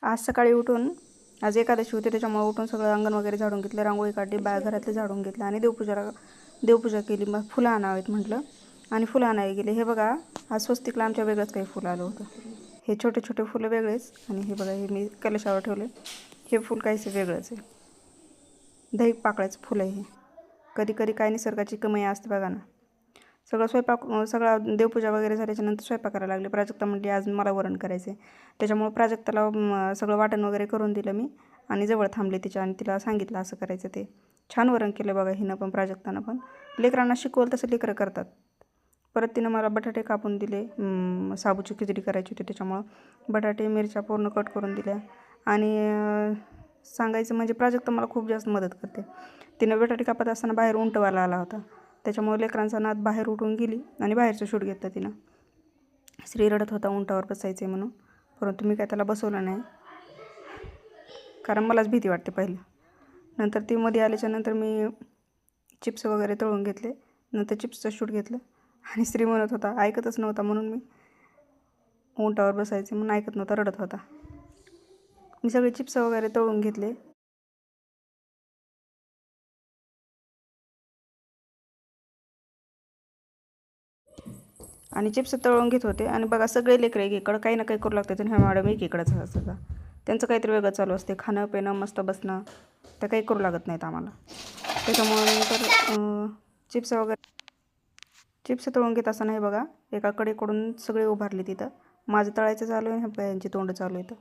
आज सकाळी उठून आज एकादशी होती त्याच्यामुळे उठून सगळं अंगण वगैरे झाडून घेतलं, रांगोळी काढली, घरातले झाडून घेतलं आणि देवपूजा केली. मग फुलं आणावेत म्हटलं आणि फुलं आणायला गेले. हे बघा, आज स्वस्तिकला आमच्या वेगळंच काही फुलं आलं होतं. हे छोटे छोटे फुलं वेगळेच आणि हे बघा, हे मी कलशावर ठेवले. हे फुल काहीच वेगळंच आहे, दही पाकळ्याचं फुलं आहे हे. कधी कधी काय निसर्गाची कमाई असते बघा ना. सगळा देवपूजा वगैरे झाल्याच्यानंतर स्वयंपाक करायला लागले. प्राजक्ता म्हटली आज मला वरण करायचं आहे, त्याच्यामुळे प्राजक्ताला सगळं वाटण वगैरे करून दिलं मी आणि जवळ थांबले तिच्या आणि तिला सांगितलं असं करायचं ते. छान वरण केलं बघा हिनं पण, प्राजक्तानं पण. लेकरांना शिकवलं तसं लेकरं करतात. परत तिनं मला बटाटे कापून दिले, साबूची खिचडी करायची होती त्याच्यामुळं बटाटे मिरच्या पूर्ण कट करून दिल्या. आणि सांगायचं म्हणजे प्राजक्ता मला खूप जास्त मदत करते. तिनं बटाटे कापत असताना बाहेर उंटवाला आला होता, त्याच्यामुळे लेकरांचा नाद बाहेर उठून गेली आणि बाहेरचं शूट घेतलं तिनं. श्री रडत होता उंटावर बसायचं म्हणून, परंतु मी काय त्याला बसवलं नाही, कारण मलाच भीती वाटते पहिलं. नंतर ती मध्ये आल्याच्यानंतर मी चिप्स वगैरे तळून घेतले, नंतर चिप्सचं शूट घेतलं आणि श्री म्हणत होता, ऐकतच नव्हता म्हणून मी उंटावर बसायचे म्हणून ऐकत नव्हता, रडत होता. मी सगळे चिप्स वगैरे तळून घेतले. आणि चिप्स तळून घेत होते आणि बघा सगळे लेकरं एकीकडं काही ना काही करू लागतात आणि ह्या मॅडम एकीकडंच असतात. त्यांचं काहीतरी वेगळं चालू असते, खाणं पिणं मस्त बसणं, त्या काही करू लागत नाहीत आम्हाला. त्याच्यामुळे नंतर चिप्स तळून घेत असताना हे बघा एका कडेकडून सगळे उभारले तिथं. माझं तळायचं चालू आहे, ह्या यांची तोंड चालू आहे.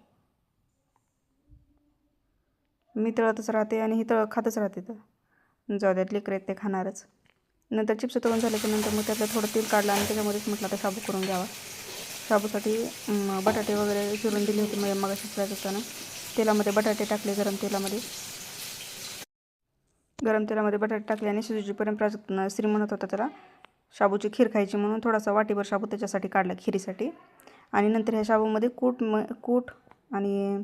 मी तळतच राहते आणि ही खातच राहते. तर जाऊ द्यात, लेकरं आहेत ते खाणारच. नंतर चिप्स तळून झाल्याच्यानंतर मग त्यातलं थोडं तेल काढलं आणि त्याच्यामध्येच म्हटलं आता शाबू करून घ्यावा. शाबूसाठी बटाटे वगैरे चिरून दिले होते मग मगाशी शिजवायचं असताना. तेलामध्ये बटाटे टाकले, गरम तेलामध्ये बटाटे टाकले आणि शिजूपर्यंत श्री म्हणत होता त्याला शाबूची खीर खायची म्हणून थोडासा वाटीभर शाबू त्याच्यासाठी काढला खिरीसाठी. आणि नंतर ह्या शाबूमध्ये कूट आणि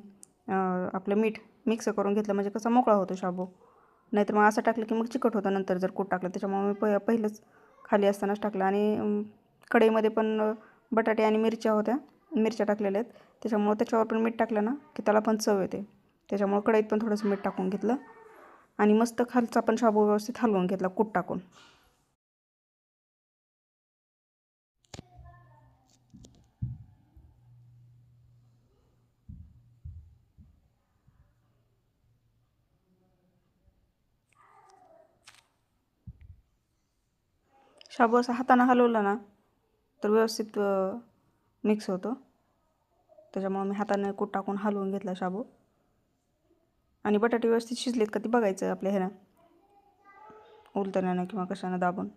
आपलं मीठ मिक्स करून घेतलं, म्हणजे कसा मोकळा होतो शाबू. नाहीतर मग असं टाकलं की मग चिकट होतं नंतर जर कूट टाकलं. त्याच्यामुळे मी पहिलंच खाली असतानाच टाकलं. आणि कढईमध्ये पण बटाटे आणि मिरच्या टाकलेल्या आहेत, त्याच्यामुळं त्याच्यावर पण मीठ टाकलं ना की त्याला पण चव येते. त्याच्यामुळं कढईत पण थोडंसं मीठ टाकून घेतलं आणि मस्त खालचा पण शाबू व्यवस्थित हलवून घेतला कूट टाकून. शाबू असा हातानं हलवला ना तर व्यवस्थित मिक्स होतो. त्याच्यामुळे मी हाताने कूट टाकून हलवून घेतला शाबू. आणि बटाटे व्यवस्थित शिजलेत का ते बघायचं आपल्या ह्यानं उलटण्यानं किंवा कशानं दाबून.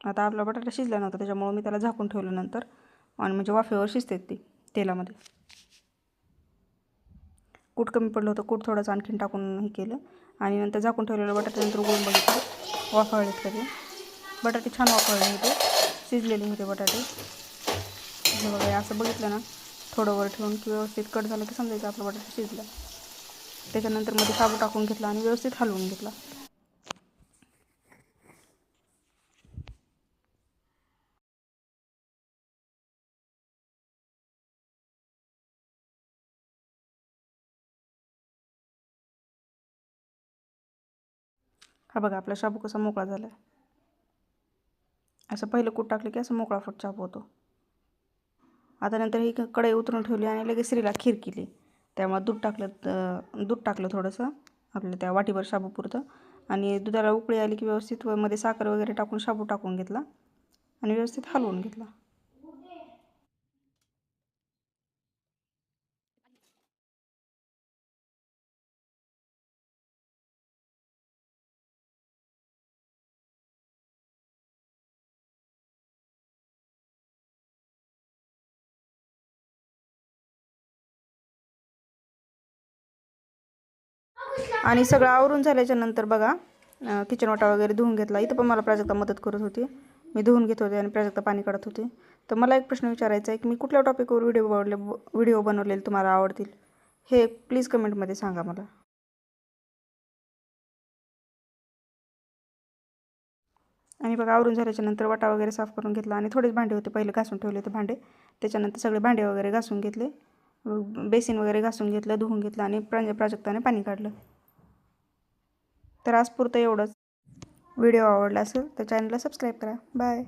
आता आपला बटाटा शिजला नव्हता त्याच्यामुळे मी त्याला झाकून ठेवलं नंतर, आणि म्हणजे वाफेवर शिजतात ते तेलामध्ये. कूट कमी पडलं होतं, कूट थोडंसं आणखीन टाकून हे केलं आणि नंतर झाकून ठेवलेलं बटाटे नंतर उघडून बघितलं, वाफाळलेत का ते. बटाटे छान वाफाळले होते, शिजलेले होते बटाटे. हे बघा असं बघितलं ना थोडं वर ठेवून की व्यवस्थित कट झालं की समजायचं आपला बटाटा शिजला. त्याच्यानंतर मध्ये शाबू टाकून घेतला आणि व्यवस्थित हलवून घेतला. हा बघा आपला शाबू कसा मोकळा झाला आहे. असं पहिलं कूट टाकलं की असं मोकळा फट शाबू होतो. आता नंतर ही कढई उतरून ठेवली आणि लगेच श्रीला खीर केली. त्यामुळे दूध टाकलं थोडंसं आपलं त्या वाटीभर शाबूपुरतं. आणि दुधाला उकळी आली की व्यवस्थित मध्ये साखर वगैरे टाकून शाबू टाकून घेतला आणि व्यवस्थित हलवून घेतला. आणि सगळं आवरून झाल्याच्या नंतर बघा किचन वाटा वगैरे धुवून घेतला. इथं पण मला प्राजक्ता मदत करत होती, मी धुवून घेत होते आणि प्राजक्ता पाणी काढत होते. तर मला एक प्रश्न विचारायचा आहे की मी कुठल्या टॉपिकवर व्हिडिओ बनवलेले तुम्हाला आवडतील हे प्लीज कमेंटमध्ये सांगा मला. आणि बघा आवरून झाल्याच्या नंतर वाटा वगैरे साफ करून घेतला आणि थोडेच भांडे होते, पहिले घासून ठेवले होते भांडे. त्याच्यानंतर सगळे भांडे वगैरे घासून घेतले, बेसिन वगैरे घासून घेतलं, धुवून घेतलं आणि प्राजक्ताने पाणी काढलं. तर आज पुरतं एवढंच. व्हिडिओ आवडला असेल तर चॅनलला सबस्क्राईब करा. बाय.